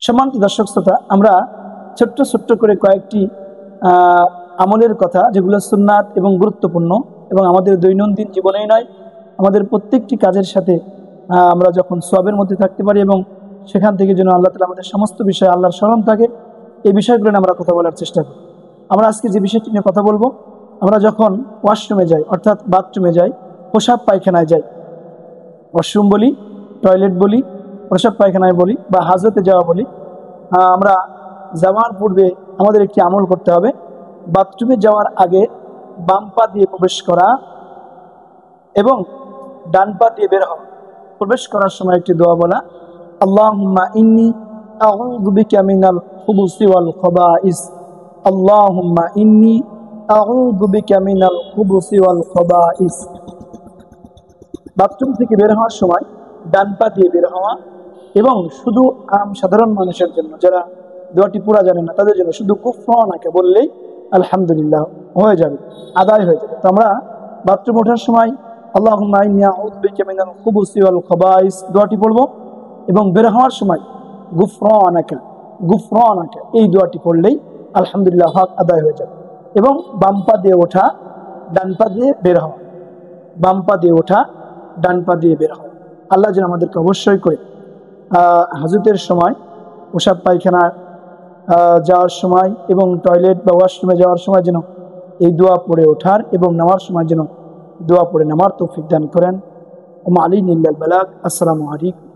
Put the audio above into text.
সম্মানিত দর্শক শ্রোতা, আমরা ছোট্ট ছোট্ট করে কয়েকটি আমলের কথা, যেগুলো সুন্নাত এবং গুরুত্বপূর্ণ এবং আমাদের দৈনন্দিন জীবনেই নয়, আমাদের প্রত্যেকটি কাজের সাথে আমরা যখন সওয়াবের মধ্যে থাকতে পারি এবং সেখান থেকে যেন আল্লাহ তাআলা আমাদের সমস্ত বিষয়ে আল্লাহর স্মরণ থাকে, এই বিষয়গুলো নিয়ে আমরা কথা বলার চেষ্টা করি। আমরা আজকে যে বিষয়টি নিয়ে কথা বলবো, আমরা যখন ওয়াশরুমে যাই, অর্থাৎ বাথরুমে যাই, প্রসাব পায়খানায় যাই, ওয়াশরুম বলি, টয়লেট বলি, প্রসাব পায়খানায় বলি বা হাজতে যাওয়া বলি, আমরা যাওয়ার পূর্বে আমাদের একটি আমল করতে হবে। বাথরুমে যাওয়ার আগে বাম পা দিয়ে প্রবেশ করা এবং ডান পা দিয়ে বের হওয়া। প্রবেশ করার সময় একটি দোয়া বলা, আল্লাহুম্মা ইন্নী আউযু বিকা মিনাল খুবুসি ওয়াল খাবাইস, আল্লাহুম্মা ইন্নী আউযু বিকা মিনাল খুবুসি ওয়াল খাবাইস। বাথরুম থেকে বের হওয়ার সময় ডান পা দিয়ে বের হওয়া এবং শুধু সাধারণ মানুষের জন্য, যারা দোয়াটি পুরা জানেন না, তাদের জন্য শুধু গুফরানাকা বললেই আলহামদুলিল্লাহ হয়ে যাবে, আদায় হয়ে যাবে। তো আমরা বাথরুম ওঠার সময় আল্লাহুম্মা ইন্নী আউযু বিকা মিনাল খুবুসি ওয়াল খাবাইস দোয়াটি পড়বো এবং বের হওয়ার সময় গুফরানাকা গুফরানাকা এই দোয়াটি পড়লেই আলহামদুলিল্লাহ হক আদায় হয়ে যাবে। এবং বাম পা দিয়ে ওঠা, ডান পা দিয়ে বের হওয়া, বাম পা দিয়ে ওঠা, ডান পা দিয়ে বের হওয়া। আল্লাহ যেন আমাদেরকে অবশ্যই করে হাজতের সময়, প্রসাব পায়খানা যাওয়ার সময় এবং টয়লেট বা ওয়াশরুমে যাওয়ার সময় যেন এই দোয়া পড়ে ওঠার এবং নামার সময় যেন দোয়া পড়ে নামার তৌফিক দান করেন। ওমা আলাইনা ইল্লাল বালাগ। আসসালামু আলাইকুম।